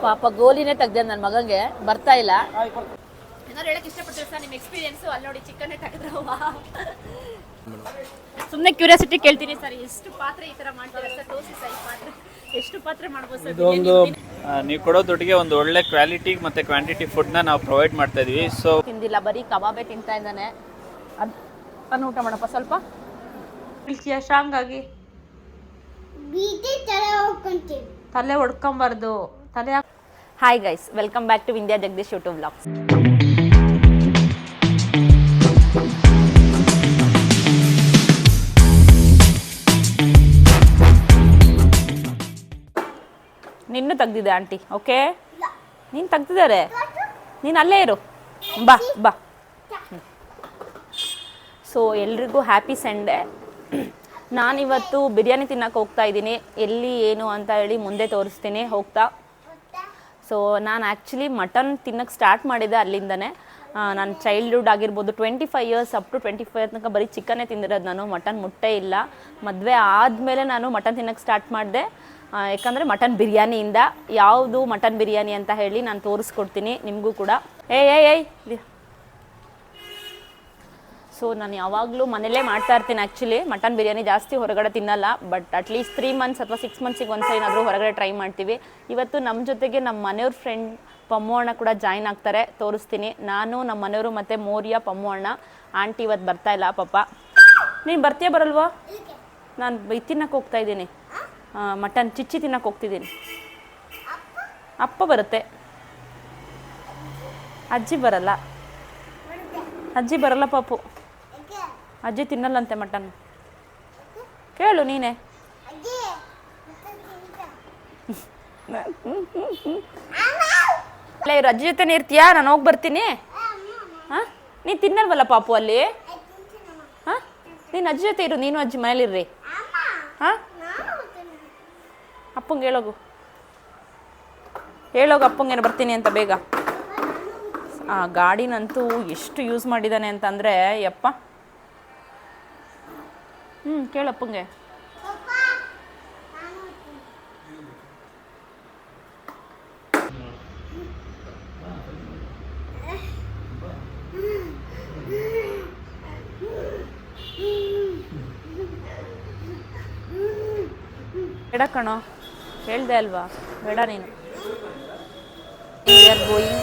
ಪಾಪ ಗೋಲಿನೇ ತೆಗ್ದೆ ನನ್ನ ಮಗಂಗೆ ಬರ್ತಾ ಇಲ್ಲ. ಏನಾದ್ರು ಹೇಳಕ್ ಇಷ್ಟಪಡ್ತೀರಾ ಸರ್ ನಿಮ್ಮ ಎಕ್ಸ್ಪೀರಿಯನ್ಸ್? ಅಲ್ಲಿ ನೋಡಿ ಚಿಕನ್ನೇ ತೆಗೆದ್ರವ್ವ. ಸುಮ್ಮನೆ ಕ್ಯೂರಿಯಾಸಿಟಿ ಕೇಳ್ತೀನಿ ಸರ್, ಎಷ್ಟು ಪಾತ್ರೆ ಈ ತರ ಮಾಡ್ತೀರಾ ಸರ್? ತೋರಿಸಿ ಸರ್, ಈ ಪಾತ್ರೆ ಎಷ್ಟು ಪಾತ್ರೆ ಮಾಡ್ಬೋದು ಸರ್? ಇದೊಂದು ನೀವು ಕೊಡೋ ದುಡ್ಡಿಗೆ ಒಂದು ಒಳ್ಳೆ ಕ್ವಾಲಿಟಿ ಮತ್ತೆ ಕ್ವಾಂಟಿಟಿ ಫುಡ್ನ ನಾವು ಪ್ರೊವೈಡ್ ಮಾಡ್ತಾ ಇದೀವಿ. ಸೊ ತಿಂದಿಲ್ಲ, ಬರೀ ಕಬಾಬೇ ತಿಂತಾ ಇದ್ದಾನೆ. ಅದನ್ನು ಊಟ ಮಾಡಪ್ಪ ಸ್ವಲ್ಪ. ಸ್ಟ್ರಾಂಗ್ ಆಗಿ ತಲೆ ಹೊಡ್ಕೊಂಬಾರ್ದು, ತಲೆ. Hi guys, welcome back to Vindhya Jagadish YouTube vlogs. ನಿನ್ನೂ ತೆಗ್ದಿದೆ ಆಂಟಿ. ಓಕೆ, ನೀನು ತೆಗ್ದಿದ್ದಾರೆ, ನೀನು ಅಲ್ಲೇ ಇರು. ಬಾ ಬಾ. ಸೊ ಎಲ್ರಿಗೂ ಹ್ಯಾಪಿ ಸಂಡೇ. ನಾನಿವತ್ತು ಬಿರಿಯಾನಿ ತಿನ್ನಕ್ಕೆ ಹೋಗ್ತಾ ಇದ್ದೀನಿ. ಎಲ್ಲಿ ಏನು ಅಂತ ಹೇಳಿ ಮುಂದೆ ತೋರಿಸ್ತೀನಿ ಹೋಗ್ತಾ. ಸೊ ನಾನು ಆ್ಯಕ್ಚುಲಿ ಮಟನ್ ತಿನ್ನಕ್ಕೆ ಸ್ಟಾರ್ಟ್ ಮಾಡಿದ್ದೆ ಅಲ್ಲಿಂದನೇ. ನಾನು ಚೈಲ್ಡ್ಹುಡ್ ಆಗಿರ್ಬೋದು 25 ಇಯರ್ಸ್ ಅಪ್ ಟು 25 ತನಕ ಬರೀ ಚಿಕನ್ನೇ ತಿಂದಿರೋದು. ನಾನು ಮಟನ್ ಮುಟ್ಟೆ ಇಲ್ಲ. ಮದುವೆ ಆದಮೇಲೆ ನಾನು ಮಟನ್ ತಿನ್ನಕ್ಕೆ ಸ್ಟಾರ್ಟ್ ಮಾಡಿದೆ. ಯಾಕಂದರೆ ಮಟನ್ ಬಿರಿಯಾನಿಯಿಂದ ಯಾವುದು ಮಟನ್ ಬಿರಿಯಾನಿ ಅಂತ ಹೇಳಿ ನಾನು ತೋರಿಸ್ಕೊಡ್ತೀನಿ ನಿಮಗೂ ಕೂಡ. ಏಯ್ ಸೊ ನಾನು ಯಾವಾಗಲೂ ಮನೇಲೇ ಮಾಡ್ತಾ ಇರ್ತೀನಿ. ಆ್ಯಕ್ಚುಲಿ ಮಟನ್ ಬಿರಿಯಾನಿ ಜಾಸ್ತಿ ಹೊರಗಡೆ ತಿನ್ನಲ್ಲ, ಬಟ್ ಅಟ್ಲೀಸ್ಟ್ 3 ಮಂತ್ಸ್ ಅಥವಾ 6 ಮಂತ್ಸಿಗೆ ಒಂದ್ಸಲ ಏನಾದರೂ ಹೊರಗಡೆ ಟ್ರೈ ಮಾಡ್ತೀವಿ. ಇವತ್ತು ನಮ್ಮ ಜೊತೆಗೆ ನಮ್ಮ ಮನೆಯವ್ರ ಫ್ರೆಂಡ್ ಪಮ್ಮು ಅಣ್ಣ ಕೂಡ ಜಾಯ್ನ್ ಆಗ್ತಾರೆ, ತೋರಿಸ್ತೀನಿ. ನಾನು ನಮ್ಮ ಮನೆಯವರು ಮತ್ತು ಮೋರಿಯಾ ಪಮ್ಮು ಅಣ್ಣ. ಆಂಟಿ ಇವತ್ತು ಬರ್ತಾ ಇಲ್ಲ ಪಾಪ. ನೀನು ಬರ್ತೀಯ ಬರಲ್ವಾ? ನಾನು ತಿನ್ನಕ್ಕೆ ಹೋಗ್ತಾ ಇದ್ದೀನಿ, ಮಟನ್ ಚಿಚ್ಚಿ ತಿನ್ನಕ್ಕೆ ಹೋಗ್ತಿದ್ದೀನಿ. ಅಪ್ಪ ಬರುತ್ತೆ, ಅಜ್ಜಿ ಬರಲ್ಲ. ಅಜ್ಜಿ ಬರಲ್ಲ ಪಾಪು, ಅಜ್ಜಿ ತಿನ್ನಲ್ಲಂತೆ ಮಟನ್. ಕೇಳು ನೀನೇ. ಅಲ್ಲ, ಇವ್ರು ಅಜ್ಜಿ ಜೊತೆನೇ ಇರ್ತೀಯಾ? ನಾನು ಹೋಗಿ ಬರ್ತೀನಿ. ಹಾಂ, ನೀನು ತಿನ್ನಲ್ವಲ್ಲ ಪಾಪು ಅಲ್ಲಿ? ಹಾಂ, ನೀನು ಅಜ್ಜಿ ಜೊತೆ ಇರು, ನೀನು ಅಜ್ಜಿ ಮನೇಲಿರ್ರಿ. ಹಾಂ, ಅಪ್ಪಂಗೆ ಹೇಳೋಗು ಅಪ್ಪಂಗೇನು ಬರ್ತೀನಿ ಅಂತ ಬೇಗ. ಆ ಗಾಡಿನಂತೂ ಎಷ್ಟು ಯೂಸ್ ಮಾಡಿದ್ದಾನೆ ಅಂತಂದರೆ ಯಪ್ಪ. ಕೇಳಪ್ಪಂಗೆ. ಬೇಡ ಕಣೋ, ಹೇಳ್ದೆ ಅಲ್ವಾ, ಬೇಡ ನೀನು. ವಿ ಆರ್ ಗೋಯಿಂಗ್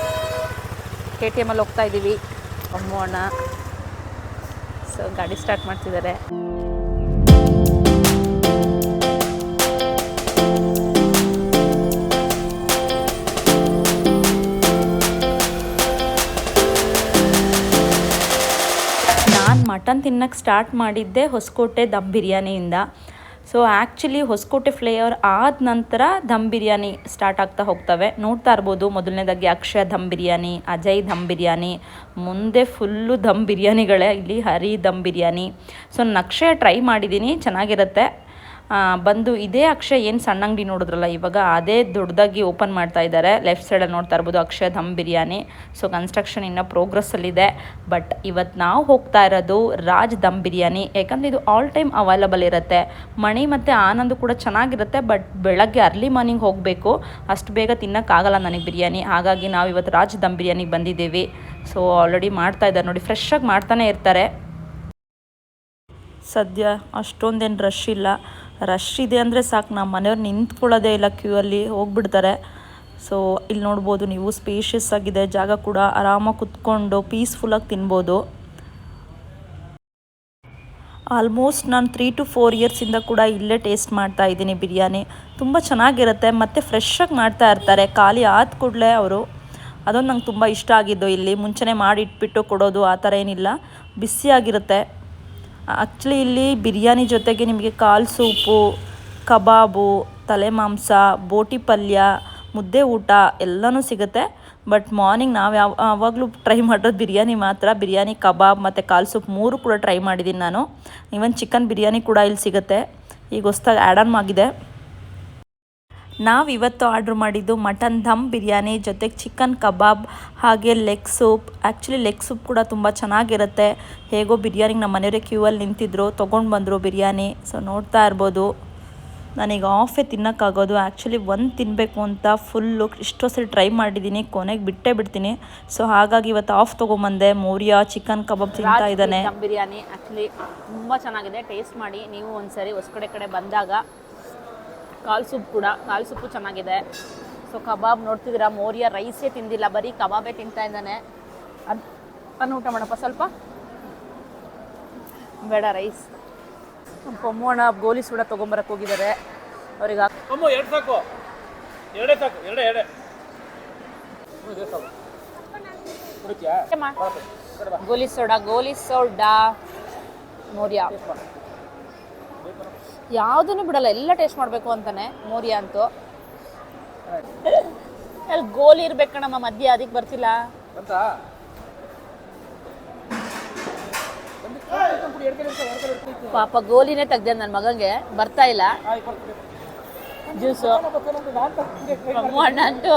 KTM ಅಲ್ಲಿ ಹೋಗ್ತಾ ಇದ್ದೀವಿ. ಅಮ್ಮು ಅಣ್ಣ ಸೊ ಗಾಡಿ ಸ್ಟಾರ್ಟ್ ಮಾಡ್ತಿದ್ದಾರೆ. ನಾನು ಮಟನ್ ತಿನ್ನಕ್ಕೆ ಸ್ಟಾರ್ಟ್ ಮಾಡಿದ್ದೆ ಹೊಸಕೋಟೆ ದಮ್ ಬಿರಿಯಾನಿಯಿಂದ. ಸೊ ಆ್ಯಕ್ಚುಲಿ ಹೊಸಕೋಟೆ ಫ್ಲೇವರ್ ಆದ ನಂತರ ದಮ್ ಬಿರಿಯಾನಿ ಸ್ಟಾರ್ಟ್ ಆಗ್ತಾ ಹೋಗ್ತವೆ. ನೋಡ್ತಾ ಇರ್ಬೋದು, ಮೊದಲನೇದಾಗಿ ಅಕ್ಷಯ ದಮ್ ಬಿರಿಯಾನಿ, ಅಜಯ್ ದಮ್ ಬಿರಿಯಾನಿ, ಮುಂದೆ ಫುಲ್ಲು ದಮ್ ಬಿರಿಯಾನಿಗಳೇ. ಇಲ್ಲಿ ಹರಿ ದಮ್ ಬಿರಿಯಾನಿ. ಸೊ ನಾನು ಅಕ್ಷಯ ಟ್ರೈ ಮಾಡಿದ್ದೀನಿ, ಚೆನ್ನಾಗಿರುತ್ತೆ. ಬಂದು ಇದೇ ಅಕ್ಷಯ ಏನು ಸಣ್ಣ ಅಂಗಡಿ ನೋಡಿದ್ರಲ್ಲ ಇವಾಗ, ಅದೇ ದೊಡ್ಡದಾಗಿ ಓಪನ್ ಮಾಡ್ತಾ ಇದ್ದಾರೆ. ಲೆಫ್ಟ್ ಸೈಡಲ್ಲಿ ನೋಡ್ತಾ ಇರ್ಬೋದು ಅಕ್ಷಯ ದಮ್ ಬಿರಿಯಾನಿ. ಸೊ ಕನ್ಸ್ಟ್ರಕ್ಷನ್ ಇನ್ನೂ ಪ್ರೋಗ್ರೆಸ್ಸಲ್ಲಿದೆ. ಬಟ್ ಇವತ್ತು ನಾವು ಹೋಗ್ತಾ ಇರೋದು ರಾಜ್ ದಮ್ ಬಿರಿಯಾನಿ. ಯಾಕಂದರೆ ಇದು ಆಲ್ ಟೈಮ್ ಅವೈಲಬಲ್ ಇರುತ್ತೆ. ಮಣಿ ಮತ್ತು ಆನಂದು ಕೂಡ ಚೆನ್ನಾಗಿರುತ್ತೆ. ಬಟ್ ಬೆಳಗ್ಗೆ ಅರ್ಲಿ ಮಾರ್ನಿಂಗ್ ಹೋಗಬೇಕು, ಅಷ್ಟು ಬೇಗ ತಿನ್ನೋಕ್ಕಾಗಲ್ಲ ನನಗೆ ಬಿರಿಯಾನಿ. ಹಾಗಾಗಿ ನಾವು ಇವತ್ತು ರಾಜ್ ದಮ್ ಬಿರಿಯಾನಿಗೆ ಬಂದಿದ್ದೀವಿ. ಸೊ ಆಲ್ರೆಡಿ ಮಾಡ್ತಾ ಇದ್ದಾರೆ ನೋಡಿ, ಫ್ರೆಶ್ಶಾಗಿ ಮಾಡ್ತಾನೆ ಇರ್ತಾರೆ. ಸದ್ಯ ಅಷ್ಟೊಂದೇನು ರಶ್ ಇಲ್ಲ. ರಶ್ ಇದೆ ಅಂದರೆ ಸಾಕು, ನಮ್ಮ ಮನೆಯವ್ರು ನಿಂತ್ಕೊಳ್ಳೋದೇ ಇಲ್ಲ, ಕ್ಯೂ ಅಲ್ಲಿ ಹೋಗ್ಬಿಡ್ತಾರೆ. ಸೊ ಇಲ್ಲಿ ನೋಡ್ಬೋದು ನೀವು, ಸ್ಪೇಷಿಯಸ್ ಆಗಿದೆ ಜಾಗ ಕೂಡ, ಆರಾಮಾಗಿ ಕುತ್ಕೊಂಡು ಪೀಸ್ಫುಲ್ಲಾಗಿ ತಿನ್ಬೋದು. ಆಲ್ಮೋಸ್ಟ್ ನಾನು 3 to 4 ಇಯರ್ಸಿಂದ ಕೂಡ ಇಲ್ಲೇ ಟೇಸ್ಟ್ ಮಾಡ್ತಾ ಇದ್ದೀನಿ ಬಿರಿಯಾನಿ. ತುಂಬ ಚೆನ್ನಾಗಿರುತ್ತೆ ಮತ್ತು ಫ್ರೆಶ್ಶಾಗಿ ಮಾಡ್ತಾ ಇರ್ತಾರೆ. ಖಾಲಿ ಆದ ಕೂಡಲೇ ಅವರು, ಅದೊಂದು ನಂಗೆ ತುಂಬ ಇಷ್ಟ ಆಗಿದ್ದು. ಇಲ್ಲಿ ಮುಂಚೆನೇ ಮಾಡಿ ಇಟ್ಬಿಟ್ಟು ಕೊಡೋದು ಆ ಥರ ಏನಿಲ್ಲ, ಬಿಸಿಯಾಗಿರುತ್ತೆ. ಆ್ಯಕ್ಚುಲಿ ಇಲ್ಲಿ ಬಿರಿಯಾನಿ ಜೊತೆಗೆ ನಿಮಗೆ ಕಾಲು ಸೂಪು, ಕಬಾಬು, ತಲೆ ಮಾಂಸ, ಬೋಟಿ ಪಲ್ಯ, ಮುದ್ದೆ ಊಟ ಎಲ್ಲನೂ ಸಿಗುತ್ತೆ. ಬಟ್ ಮಾರ್ನಿಂಗ್ ನಾವು ಯಾವಾಗಲೂ ಟ್ರೈ ಮಾಡೋದು ಬಿರಿಯಾನಿ ಮಾತ್ರ. ಬಿರಿಯಾನಿ, ಕಬಾಬ್ ಮತ್ತು ಕಾಲು ಸೂಪ್ 3 ಕೂಡ ಟ್ರೈ ಮಾಡಿದ್ದೀನಿ ನಾನು. ಈವನ್ ಚಿಕನ್ ಬಿರಿಯಾನಿ ಕೂಡ ಇಲ್ಲಿ ಸಿಗುತ್ತೆ, ಈಗ ಹೊಸ್ದಾಗಿ ಆ್ಯಡ್ ಆನ್ ಆಗಿದೆ. ನಾವು ಇವತ್ತು ಆರ್ಡ್ರ್ ಮಾಡಿದ್ದು ಮಟನ್ ದಮ್ ಬಿರಿಯಾನಿ ಜೊತೆಗೆ ಚಿಕನ್ ಕಬಾಬ್ ಹಾಗೆ leg soup. Actually leg soup ಕೂಡ ತುಂಬ ಚೆನ್ನಾಗಿರುತ್ತೆ. ಹೇಗೋ ಬಿರಿಯಾನಿಗೆ ನಮ್ಮ ಮನೆಯವರೇ ಕ್ಯೂ ಅಲ್ಲಿ ನಿಂತಿದ್ರು, ತೊಗೊಂಡು ಬಂದರು ಬಿರಿಯಾನಿ. ಸೊ ನೋಡ್ತಾ ಇರ್ಬೋದು. ನನಗೆ ಆಫೇ ತಿನ್ನೋಕ್ಕಾಗೋದು. ಆ್ಯಕ್ಚುಲಿ ಒಂದು ತಿನ್ನಬೇಕು ಅಂತ ಫುಲ್ಲು ಇಷ್ಟೋ ಸರಿ ಟ್ರೈ ಮಾಡಿದ್ದೀನಿ, ಕೊನೆಗೆ ಬಿಟ್ಟೇ ಬಿಡ್ತೀನಿ. ಸೊ ಹಾಗಾಗಿ ಇವತ್ತು ಆಫ್ ತೊಗೊಂಬಂದೆ. ಮೌರ್ಯ ಚಿಕನ್ ಕಬಾಬ್ ತಿಂತಾ ಇದ್ದಾನೆ. ದಮ್ ಬಿರಿಯಾನಿ ಆ್ಯಕ್ಚುಲಿ ತುಂಬ ಚೆನ್ನಾಗಿದೆ, ಟೇಸ್ಟ್ ಮಾಡಿ ನೀವು ಒಂದ್ಸರಿ ಹೊಸಕಡೆ ಬಂದಾಗ. ಕಾಲ್ ಸೂಪು ಚೆನ್ನಾಗಿದೆ. ಸೊ ಕಬಾಬ್ ನೋಡ್ತಿದ್ದೀರಾ, ಮೌರ್ಯ ರೈಸೇ ತಿಂದಿಲ್ಲ, ಬರೀ ಕಬಾಬೇ ತಿಂತಾ ಇದ್ದಾನೆ. ಅನ್ನು ಊಟ ಮಾಡಪ್ಪ ಸ್ವಲ್ಪ, ಬೇಡ ರೈಸ್. ಪೊಮ್ಮೋಣ ಗೋಲಿ ಸೂಡ ತೊಗೊಂಬರಕ್ಕೆ ಹೋಗಿದ್ದಾರೆ ಅವ್ರಿಗೆ. ಗೋಲಿ ಸೋಡಾ ಮೌರ್ಯ ಯಾವುದನ್ನು ಬಿಡಲ್ಲ, ಎಲ್ಲ ಟೇಸ್ಟ್ ಮಾಡಬೇಕು ಅಂತಾನೆ ಮೌರ್ಯ ಅಂತೂ. ಅಲ್ಲಿ ಗೋಲಿ ಇರ್ಬೇಕಣ್ಣಮ್ಮ ಮಧ್ಯ, ಅದಕ್ಕೆ ಬರ್ತಿಲ್ಲ. ಪಾಪ ಗೋಲಿನೇ ತೆಗ್ದೆ ನನ್ನ ಮಗಂಗೆ, ಬರ್ತಾ ಇಲ್ಲ ಜ್ಯೂಸು. ಅಣ್ಣ ಅಂತೂ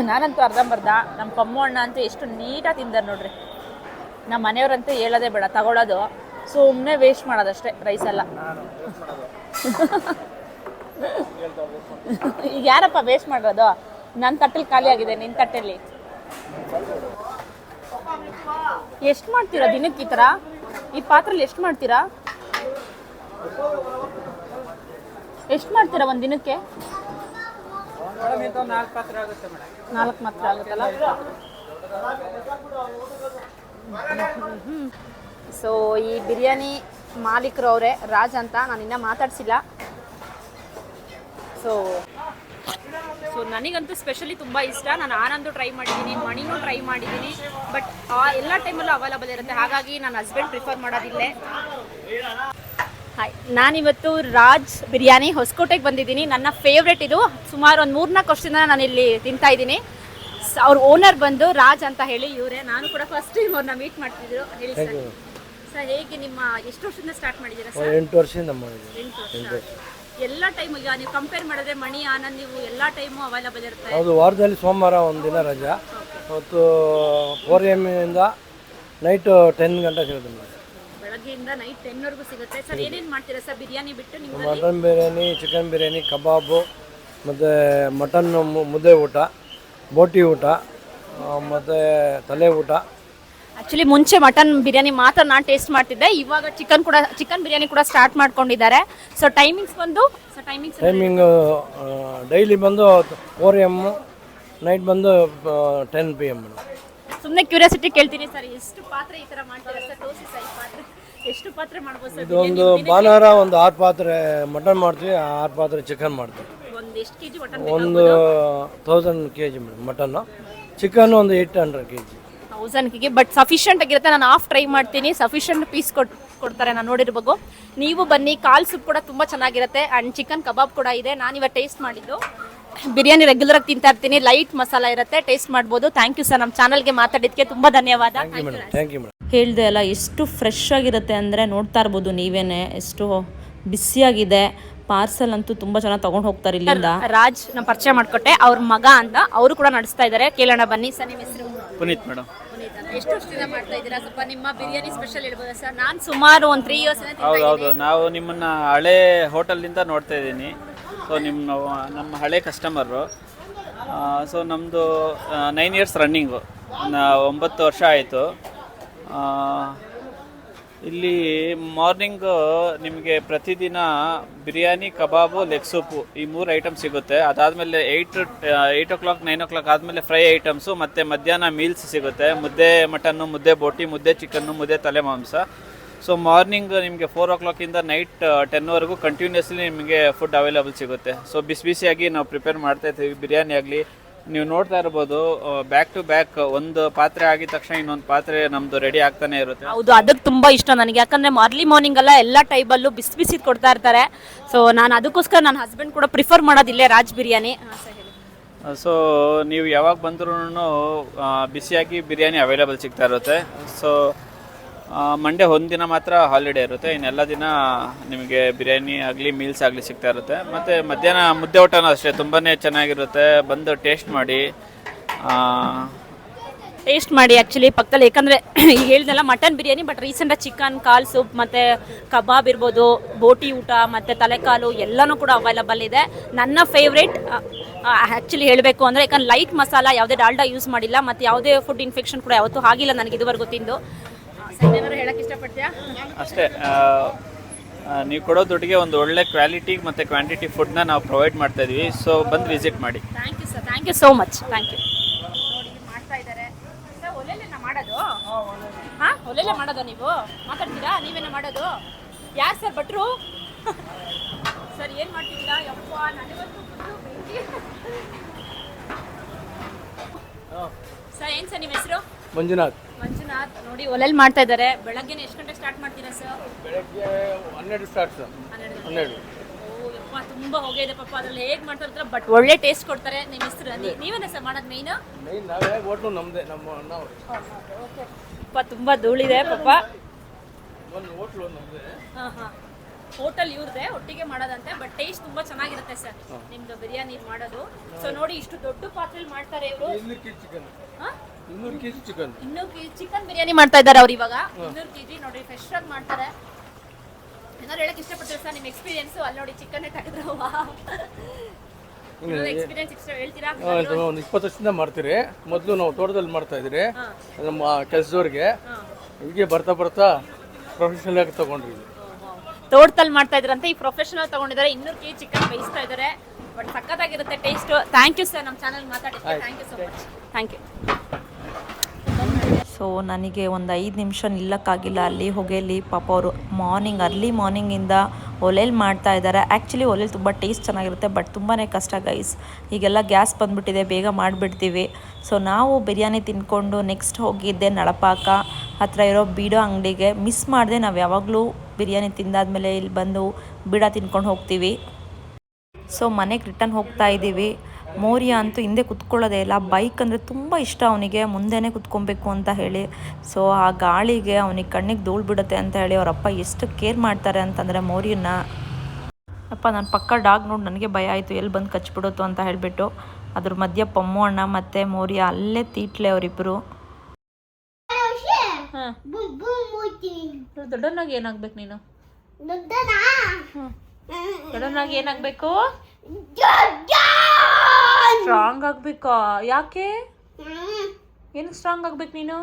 ನಾನಂತೂ ಅರ್ಧಂಬರ್ಧ, ನಮ್ಮ ಪಮ್ಮು ಅಣ್ಣ ಅಂತೂ ಎಷ್ಟು ನೀಟಾಗಿ ತಿಂದಾರೆ ನೋಡ್ರಿ. ನಮ್ಮ ಮನೆಯವ್ರಂತೂ ಹೇಳೋದೇ ಬೇಡ, ತಗೊಳ್ಳೋದು ಸುಮ್ಮನೆ ವೇಸ್ಟ್ ಮಾಡೋದಷ್ಟೇ ರೈಸ್ ಎಲ್ಲ. ಈಗ ಯಾರಪ್ಪ ವೇಸ್ಟ್ ಮಾಡೋದು? ನನ್ನ ತಟ್ಟೆಲಿ ಖಾಲಿ ಆಗಿದೆ, ನಿನ್ನ ತಟ್ಟೆಲಿ. ಎಷ್ಟು ಮಾಡ್ತೀರಾ ದಿನಕ್ಕೆ ಈ ಥರ? ಈ ಪಾತ್ರೆಲಿ ಎಷ್ಟು ಮಾಡ್ತೀರಾ ಒಂದು ದಿನಕ್ಕೆ? 4 ಮಾತ್ರ ಆಗುತ್ತಲ್ಲ. ಸೊ ಈ ಬಿರಿಯಾನಿ ಮಾಲೀಕರು ಅವರೇ, ರಾಜ್ ಅಂತ. ನಾನು ಇನ್ನೂ ಮಾತಾಡ್ಸಿಲ್ಲ. ಸೊ ನನಗಂತೂ ಸ್ಪೆಷಲಿ ತುಂಬ ಇಷ್ಟ. ನಾನು ಆನಂದು ಟ್ರೈ ಮಾಡಿದ್ದೀನಿ, ಮಣಿನೂ ಟ್ರೈ ಮಾಡಿದ್ದೀನಿ. ಬಟ್ ಎಲ್ಲ ಟೈಮಲ್ಲೂ ಅವೈಲಬಲ್ ಇರುತ್ತೆ, ಹಾಗಾಗಿ ನನ್ನ ಹಸ್ಬೆಂಡ್ ಪ್ರಿಫರ್ ಮಾಡೋದಿಲ್ಲೇ. ಹಾಯ್, ನಾನಿವತ್ತು ರಾಜ್ ಬಿರಿಯಾನಿ ಹೊಸಕೋಟೆಗೆ ಬಂದಿದ್ದೀನಿ. ನನ್ನ ಫೇವ್ರೆಟ್ ಇದು. ಸುಮಾರು ಒಂದು 3-4 ವರ್ಷದಿಂದ ನಾನು ಇಲ್ಲಿ ತಿಂತಾ ಇದ್ದೀನಿ. ಅವ್ರ ಓನರ್ ಬಂದು ರಾಜ್ ಅಂತ ಹೇಳಿ ಇವರೇ. ನಾನು ಕೂಡ ಫಸ್ಟ್ ಟೈಮ್ ಅವ್ರನ್ನ ಮೀಟ್ ಮಾಡ್ತಿದ್ರು. ಹೇಳಿ ಸರ್, ಹೇಗೆ ನಿಮ್ಮ ಎಷ್ಟು ವರ್ಷದಿಂದ ಸ್ಟಾರ್ಟ್ ಮಾಡಿದ್ದೀರಾ ಸರ್? 8 ವರ್ಷದಿಂದ ಮಾಡಿದ್ದೀವಿ. 8 ವರ್ಷ. ಎಲ್ಲ ಟೈಮ್ ಈಗ ನೀವು ಕಂಪೇರ್ ಮಾಡಿದ್ರೆ ಮಣಿ ಆನಂದ್ ನೀವು ಎಲ್ಲ ಟೈಮು ಅವೈಲಬಲ್ ಇರುತ್ತೆ? ಹೌದು, ವಾರದಲ್ಲಿ ಸೋಮವಾರ ಒಂದಿನ ರಜಾ. ಮತ್ತು 4 AM ಇಂದ ನೈಟ್ 10 ಗಂಟೆ ಸಿಗುತ್ತೆ. ಬೆಳಗ್ಗೆಯಿಂದ ನೈಟ್ 10ವರೆಗೂ ಸಿಗುತ್ತೆ ಸರ್. ಏನೇನು ಮಾಡ್ತೀರಾ ಸರ್ ಬಿರಿಯಾನಿ ಬಿಟ್ಟು? ನಿಮ್ಮಲ್ಲಿ ಮಟನ್ ಬಿರಿಯಾನಿ, ಚಿಕನ್ ಬಿರಿಯಾನಿ, ಕಬಾಬು, ಮತ್ತು ಮಟನ್ ಮುದ್ದೆ ಊಟ, ಬೋಟಿ ಊಟ, ಮತ್ತು ತಲೆ ಊಟ. ಆ್ಯಕ್ಚುಲಿ ಮುಂಚೆ ಮಟನ್ ಬಿರಿಯಾನಿ ಮಾತ್ರ ನಾನು ಟೇಸ್ಟ್ ಮಾಡ್ತಿದ್ದೆ. ಇವಾಗ ಚಿಕನ್ ಬಿರಿಯಾನಿ ಕೂಡ ಸ್ಟಾರ್ಟ್ ಮಾಡ್ಕೊಂಡಿದ್ದಾರೆ. ಸೊ ಟೈಮಿಂಗ್ಸ್ ಟೈಮಿಂಗ್ ಡೈಲಿ ಬಂದು 4 AM, ನೈಟ್ ಬಂದು 10 PM. ಸುಮ್ಮನೆ ಕ್ಯೂರಿಯಾಸಿಟಿ ಕೇಳ್ತೀನಿ ಸರ್, ಎಷ್ಟು ಪಾತ್ರೆ ಈ ಥರ ಮಾಡ್ತೀರಾ ಸರ್? ತೋರಿಸಿ ಸರ್, ಈ ಪಾತ್ರೆ ಎಷ್ಟು ಪಾತ್ರೆ ಮಾಡ್ಬೋದು ಸರ್? ಇದೊಂದು ಭಾನುವಾರ ಒಂದು 6 ಪಾತ್ರೆ ಮಟನ್ ಮಾಡ್ತೀವಿ, 6 ಪಾತ್ರೆ ಚಿಕನ್ ಮಾಡ್ತೀವಿ. ಒಂದು ಎಷ್ಟು ಕೆಜಿ ಮಟನ್? ಒಂದು 1000 kg ಮಟನ್ನು. ಚಿಕನ್ ಒಂದು 800 kg. 1000 kg. ಬಟ್ ಸಫಿಷಿಯೆಂಟ್ ಆಗಿರುತ್ತೆ. ನಾನು ಹಾಫ್ ಟ್ರೈ ಮಾಡ್ತೀನಿ. ಸಫಿಷಿಯೆಂಟ್ ಪೀಸ್ ಕೊಡ್ತಾರೆ, ನಾನು ನೋಡಿರ್ಬೇಕು. ನೀವು ಬನ್ನಿ. ಕಾಲ್ ಸೂಪ್ ಕೂಡ ತುಂಬ ಚೆನ್ನಾಗಿರುತ್ತೆ. ಆ್ಯಂಡ್ ಚಿಕನ್ ಕಬಾಬ್ ಕೂಡ ಇದೆ. ನಾನು ಇವಾಗ ಟೇಸ್ಟ್ ಮಾಡಿದ್ದು. ಬಿರಿಯಾನಿ ರೆಗ್ಯುಲರ್ ಆಗಿ ತಿಂತಾ ಇರ್ತೀನಿ, ಲೈಟ್ ಮಸಾಲ ಇರುತ್ತೆ, ಟೇಸ್ಟ್ ಮಾಡ್ಬೋದು. ಥ್ಯಾಂಕ್ ಯು ಸರ್, ನಮ್ಮ ಚಾನಲ್ಗೆ ಮಾತಾಡಿದ್ದಕ್ಕೆ ತುಂಬ ಧನ್ಯವಾದ. Thank you madam. ಹೇಳಿದೆ ಅಲ್ಲ, ಎಷ್ಟು ಫ್ರೆಶ್ ಆಗಿರುತ್ತೆ ಅಂದರೆ ನೋಡ್ತಾ ಇರ್ಬೋದು ನೀವೇನೆ, ಎಷ್ಟು ಬಿಸಿಯಾಗಿದೆ. ಪಾರ್ಸಲ್ ಅಂತೂ ತುಂಬ ಚೆನ್ನಾಗಿ ತೊಗೊಂಡು ಹೋಗ್ತಾರೆ ಇಲ್ಲಿಂದ. ರಾಜ್ ನಾನು ಪರಿಚಯ ಮಾಡಿಕೊಟ್ಟೆ, ಅವ್ರ ಮಗ ಅಂತ. ಅವರು ಕೂಡ ನಡೆಸ್ತಾ ಇದ್ದಾರೆ. ಕೇಳೋಣ ಬನ್ನಿ. ಸರ್, ನಿಮ್ಮ ಹೆಸರು? ಪುನೀತ್ ಮೇಡಮ್. ಎಷ್ಟು ವರ್ಷದಿಂದ ಮಾಡ್ತಾ ಇದ್ದೀರಾ? ಸ್ವಲ್ಪ ನಿಮ್ಮ ಬಿರಿಯಾನಿ ಸ್ಪೆಷಲ್ ಹೇಳ್ಬೋದಾ ಸರ್? ನಾನು ಸುಮಾರು ಒಂದು 3 years ಹೌದು, ನಾವು ನಿಮ್ಮನ್ನು ಹಳೆ ಹೋಟೆಲ್ನಿಂದ ನೋಡ್ತಾ ಇದ್ದೀನಿ. ಸೊ ನಮ್ಮ ಹಳೆ ಕಸ್ಟಮರು. ಸೊ ನಮ್ಮದು 9 years ರನ್ನಿಂಗು, 9 ವರ್ಷ ಆಯಿತು. ಇಲ್ಲಿ ಮಾರ್ನಿಂಗು ನಿಮಗೆ ಪ್ರತಿದಿನ ಬಿರಿಯಾನಿ, ಕಬಾಬು, ಲೆಗ್ ಸೂಪು ಈ 3 ಐಟಮ್ ಸಿಗುತ್ತೆ. ಅದಾದಮೇಲೆ 8 o'clock 9 o'clock ಆದಮೇಲೆ ಫ್ರೈ ಐಟಮ್ಸು, ಮತ್ತು ಮಧ್ಯಾಹ್ನ ಮೀಲ್ಸ್ ಸಿಗುತ್ತೆ. ಮುದ್ದೆ ಮಟನ್ನು, ಮುದ್ದೆ ಬೋಟಿ, ಮುದ್ದೆ ಚಿಕನ್ನು, ಮುದ್ದೆ ತಲೆ ಮಾಂಸ. ಸೊ ಮಾರ್ನಿಂಗ್ ನಿಮಗೆ 4 o'clock ಇಂದ ನೈಟ್ 10ವರೆಗೂ ಕಂಟಿನ್ಯೂಸ್ಲಿ ನಿಮಗೆ ಫುಡ್ ಅವೈಲೇಬಲ್ ಸಿಗುತ್ತೆ. ಸೊ ಬಿಸಿಯಾಗಿ ನಾವು ಪ್ರಿಪೇರ್ ಮಾಡ್ತಾ ಇರ್ತೀವಿ. ಬಿರಿಯಾನಿ ಆಗಲಿ ನೀವು ನೋಡ್ತಾ ಇರ್ಬೋದು, ಬ್ಯಾಕ್ ಟು ಬ್ಯಾಕ್ ಒಂದು ಪಾತ್ರೆ ಆಗಿದ ತಕ್ಷಣ ಇನ್ನೊಂದು ಪಾತ್ರೆ ನಮ್ಮದು ರೆಡಿ ಆಗ್ತಾನೆ ಇರುತ್ತೆ. ಹೌದು, ಅದಕ್ಕೆ ತುಂಬ ಇಷ್ಟ ನನಗೆ. ಯಾಕಂದರೆ ಅರ್ಲಿ ಮಾರ್ನಿಂಗ್ ಎಲ್ಲ ಟೈಬಲ್ಲೂ ಬಿಸಿ ಕೊಡ್ತಾ ಇರ್ತಾರೆ. ಸೊ ನಾನು ಅದಕ್ಕೋಸ್ಕರ ನನ್ನ ಹಸ್ಬೆಂಡ್ ಕೂಡ ಪ್ರಿಫರ್ ಮಾಡೋದಿಲ್ಲೇ ರಾಜ್ ಬಿರಿಯಾನಿ. ಸೊ ನೀವು ಯಾವಾಗ ಬಂದ್ರೂ ಬಿಸಿಯಾಗಿ ಬಿರಿಯಾನಿ ಅವೈಲೇಬಲ್ ಸಿಗ್ತಾ ಇರುತ್ತೆ. ಸೊ ಮಂಡೇ ಒಂದಿನ ಮಾತ್ರ ಹಾಲಿಡೇ ಇರುತ್ತೆ, ಇನ್ನೆಲ್ಲ ದಿನ ನಿಮಗೆ ಬಿರಿಯಾನಿ ಆಗಲಿ ಮೀಲ್ಸ್ ಆಗಲಿ ಸಿಗ್ತಾ ಇರುತ್ತೆ. ಮತ್ತು ಮಧ್ಯಾಹ್ನ ಮುದ್ದೆ ಊಟನೂ ಅಷ್ಟೇ ತುಂಬಾ ಚೆನ್ನಾಗಿರುತ್ತೆ. ಬಂದು ಟೇಸ್ಟ್ ಮಾಡಿ. ಟೇಸ್ಟ್ ಮಾಡಿ ಆ್ಯಕ್ಚುಲಿ ಪಕ್ಕದಲ್ಲಿ, ಯಾಕಂದರೆ ಈಗ ಹೇಳಿದ್ನಲ್ಲ ಮಟನ್ ಬಿರಿಯಾನಿ, ಬಟ್ ರೀಸೆಂಟಾಗಿ ಚಿಕನ್ ಕಾಲ್ ಸೂಪ್ ಮತ್ತು ಕಬಾಬ್ ಇರ್ಬೋದು, ಬೋಟಿ ಊಟ ಮತ್ತು ತಲೆಕಾಲು ಎಲ್ಲನೂ ಕೂಡ ಅವೈಲಬಲ್ ಇದೆ. ನನ್ನ ಫೇವ್ರೇಟ್ ಆ್ಯಕ್ಚುಲಿ ಹೇಳಬೇಕು ಅಂದರೆ, ಯಾಕಂದ್ರೆ ಲೈಟ್ ಮಸಾಲ, ಯಾವುದೇ ಡಾಲ್ಡಾ ಯೂಸ್ ಮಾಡಿಲ್ಲ ಮತ್ತು ಯಾವುದೇ ಫುಡ್ ಇನ್ಫೆಕ್ಷನ್ ಕೂಡ ಯಾವತ್ತೂ ಆಗಿಲ್ಲ ನನಗೆ ಇದುವರೆಗೂ ತಿಂದು. ಏನಾದ್ರು ಹೇಳಕ್ಕೆ ಇಷ್ಟಪಡ್ತೀಯಾ? ಅಷ್ಟೇ, ನೀವು ಕೊಡೋ ದುಡ್ಡಿಗೆ ಒಂದು ಒಳ್ಳೆ ಕ್ವಾಲಿಟಿ ಮತ್ತು ಕ್ವಾಂಟಿಟಿ ಫುಡ್ನ ನಾವು ಪ್ರೊವೈಡ್ ಮಾಡ್ತಾ ಇದೀವಿ. ಸೊ ಬಂದು ವಿಸಿಟ್ ಮಾಡಿ. Thank you sir, thank you so much, thank you. ನೋಡಿ ಮಾಡ್ತಾ ಇದ್ದಾರೆ ಸರ್. ಒಲೆಲೇನ ಮಾಡೋದು? ಹಾಂ, ಒಲೆಲೇ ಮಾಡೋದು? ನೀವು ಮಾತಾಡ್ತೀರಾ? ನೀವೇನ ಮಾಡೋದು? ಯಾರು ಸರ್ ಭಟ್ರು? ಸರ್ ಏನು ಮಾಡ್ತಿದ್ದೀರಾ? ಯಪ್ಪ ನನಗಂತೂ ಸರ್. ಏನು ಸರ್ ನಿಮ್ಮ ಹೆಸರು? ಮಂಜುನಾಥ್. ಮಂಜುನಾಥ್. ನೋಡಿ ಒಲೆಲ್ಲಿ ಮಾಡ್ತಾ ಇದ್ದಾರೆ. ಬೆಳಗ್ಗೆನೇ ಎಷ್ಟು ಗಂಟೆಗೆ ಸ್ಟಾರ್ಟ್ ಮಾಡ್ತೀರಾ ಸರ್? ಬೆಳಗ್ಗೆ 12 ಸ್ಟಾರ್ಟ್ ಸರ್. 12. ಓ ಯಪ್ಪ, ತುಂಬ ಹೊಗೆ ಇದೆ ಪಾಪ. ಅದ್ರಲ್ಲಿ ಹೇಗೆ ಮಾಡ್ತಾ ಇರ್ತಾರೆ, ಬಟ್ ಒಳ್ಳೆ ಟೇಸ್ಟ್ ಕೊಡ್ತಾರೆ. ನಿಮ್ಮ ಹೆಸರು ನೀವೇನ ಸರ್ ಮಾಡೋದು? ಮೇಯ್ನು ನಾವೇ ಹೋಟ್ಲು ನಮ್ಮದೇ, ನಮ್ಮ ನಾವು ಪಾಪ ತುಂಬ ಧೂಳಿದೆ ಪಾಪ. ಒಂದು ಹೋಟ್ಲು ನಮ್ಮದೇ. ಹಾಂ ಹಾಂ, ಹೋಟೆಲ್ ಇವ್ರದೇ, ಒಟ್ಟಿಗೆ ಮಾಡೋದಂತೆ. ಬಟ್ ಟೇಸ್ಟ್ ತುಂಬ ಚೆನ್ನಾಗಿರುತ್ತೆ ಸರ್ ನಿಮ್ಮದು ಬಿರಿಯಾನಿ ಮಾಡೋದು. ಸೊ ನೋಡಿ, ಇಷ್ಟು ದೊಡ್ಡ ಪಾತ್ರೆಯಲ್ಲಿ ಮಾಡ್ತಾರೆ ಇವರು. 200 kg ಚಿಕನ್. ಹಾಂ, 200 kg chicken. 200 kg chicken biryani ಮಾಡ್ತಾ ಇದ್ದಾರೆ ಅವ್ರು ಇವಾಗ. 200 kg ನೋಡಿ, ಫ್ರೆಶ್ ಆಗಿ ಮಾಡ್ತಾರೆ. ಏನಾದ್ರು ಹೇಳಕ್ ಇಷ್ಟಪಡ್ತೀರಾ ಸರ್ ನಿಮ್ಮ ಎಕ್ಸ್ಪೀರಿಯನ್ಸ್? ಅಲ್ಲಿ ನೋಡಿ ಚಿಕನ್ ತೆಗೆದ್ರು. ಎಕ್ಸ್ಪೀರಿಯನ್ಸ್ ಹೇಳ್ತೀರಾ? ಒಂದು 20 ವರ್ಷದಿಂದ ಮಾಡ್ತೀರಿ. ಮೊದಲು ನಾವು ತೋಟದಲ್ಲಿ ಮಾಡ್ತಾ ಇದ್ರಿ ನಮ್ಮ ಕೆಲಸದವ್ರಿಗೆ. ಹೀಗೆ ಬರ್ತಾ ಬರ್ತಾ ಪ್ರೊಫೆಷನಲ್ ಆಗಿ ತಗೊಂಡ್ರಿ. ತೋಟದಲ್ಲಿ ಮಾಡ್ತಾ ಇದ್ರಂತೆ, ಈ ಪ್ರೊಫೆಷನಲ್ ತಗೊಂಡಿದ್ದಾರೆ. 200 kg ಚಿಕನ್ ಬೇಯಿಸ್ತಾ ಇದ್ದಾರೆ. ಬಟ್ ಸಖತ್ತಾಗಿರುತ್ತೆ ಟೇಸ್ಟ್. ಥ್ಯಾಂಕ್ ಯು ಸರ್, ನಮ್ಮ ಚಾನಲ್ ಮಾತಾಡಿದ್ರೆ thank you so much. Thank you. So ನನಗೆ ಒಂದು 5 ನಿಮಿಷ ನಿಲ್ಲಕ್ಕಾಗಿಲ್ಲ ಅಲ್ಲಿ ಹೊಗೆಯಲ್ಲಿ. ಪಾಪ ಅವರು ಅರ್ಲಿ ಮಾರ್ನಿಂಗಿಂದ ಒಲೆಯಲ್ಲಿ ಮಾಡ್ತಾ ಇದ್ದಾರೆ. ಆ್ಯಕ್ಚುಲಿ ಒಲೆಯಲ್ಲಿ ತುಂಬ ಟೇಸ್ಟ್ ಚೆನ್ನಾಗಿರುತ್ತೆ, ಬಟ್ ತುಂಬಾ ಕಷ್ಟ ಗೈಸ್. ಈಗೆಲ್ಲ ಗ್ಯಾಸ್ ಬಂದುಬಿಟ್ಟಿದೆ, ಬೇಗ ಮಾಡಿಬಿಡ್ತೀವಿ. ಸೊ ನಾವು ಬಿರಿಯಾನಿ ತಿಂದ್ಕೊಂಡು ನೆಕ್ಸ್ಟ್ ಹೋಗಿದ್ದೆ ನಳಪಾಕ ಹತ್ರ ಇರೋ ಬೀಡೋ ಅಂಗಡಿಗೆ. ಮಿಸ್ ಮಾಡಿದೆ. ನಾವು ಯಾವಾಗಲೂ ಬಿರಿಯಾನಿ ತಿಂದಾದ್ಮೇಲೆ ಇಲ್ಲಿ ಬಂದು ಬೀಡ ತಿನ್ಕೊಂಡು ಹೋಗ್ತೀವಿ. ಸೊ ಮನೆಗೆ ರಿಟರ್ನ್ ಹೋಗ್ತಾ ಇದ್ದೀವಿ. ಮೌರ್ಯ ಅಂತೂ ಹಿಂದೆ ಕುತ್ಕೊಳ್ಳೋದೇ ಇಲ್ಲ. ಬೈಕ್ ಅಂದರೆ ತುಂಬ ಇಷ್ಟ ಅವನಿಗೆ, ಮುಂದೆನೇ ಕುತ್ಕೊಬೇಕು ಅಂತ ಹೇಳಿ. ಸೊ ಆ ಗಾಳಿಗೆ ಅವನಿಗೆ ಕಣ್ಣಿಗೆ ಧೂಳು ಬಿಡುತ್ತೆ ಅಂತ ಹೇಳಿ ಅವರಪ್ಪ ಎಷ್ಟು ಕೇರ್ ಮಾಡ್ತಾರೆ ಅಂತಂದರೆ ಮೌರ್ಯನ. ಅಪ್ಪ ನನ್ನ ಪಕ್ಕ ಡಾಗ್ ನೋಡಿ ನನಗೆ ಭಯ ಆಯಿತು, ಎಲ್ಲಿ ಬಂದು ಕಚ್ಬಿಡುತ್ತೋ ಅಂತ ಹೇಳಿಬಿಟ್ಟು. ಅದ್ರ ಮಧ್ಯೆ ಪಮ್ಮು ಅಣ್ಣ ಮತ್ತು ಮೌರ್ಯ ಅಲ್ಲೇ ತೀಟ್ಲೆ ಅವರಿಬ್ಬರು. ದೊಡ್ಡನಾಗಿ ಏನಾಗ್ಬೇಕು ನೀನು? ದೊಡ್ಡನಾಗಿ ಏನಾಗಬೇಕು? ಸ್ಟ್ರಾಂಗ್ ಆಗ್ಬೇಕಾ? ಯಾಕೆ? ಏನು ಸ್ಟ್ರಾಂಗ್ ಆಗ್ಬೇಕು ನೀನು?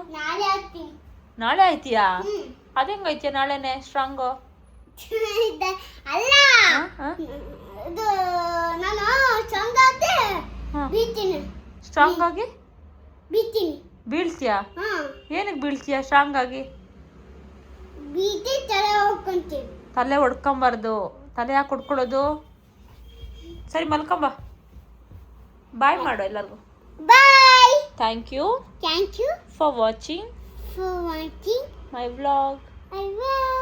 ನಾಳೆ ಆಯ್ತೀಯಾ? ಅದೇಂಗಾಯ್ತೀಯ ನಾಳೆನೆ ಸ್ಟ್ರಾಂಗು? ಸ್ಟ್ರಾಂಗ್ ಆಗಿ ಬೀಳ್ತೀಯಾ? ಏನಕ್ಕೆ ಬೀಳ್ತೀಯಾ ಸ್ಟ್ರಾಂಗ್ ಆಗಿ? ತಲೆ ಹೊಡ್ಕೊಂಬಾರ್ದು. ತಲೆ ಯಾಕೆ ಹೊಡ್ಕೊಳ್ಳೋದು? ಸರಿ ಮಲ್ಕೊಂಬ. ಬಾಯ್ ಮಾಡು ಎಲ್ಲರಿಗೂ. Bye. Thank you thank you for watching for watching my vlog. My vlog.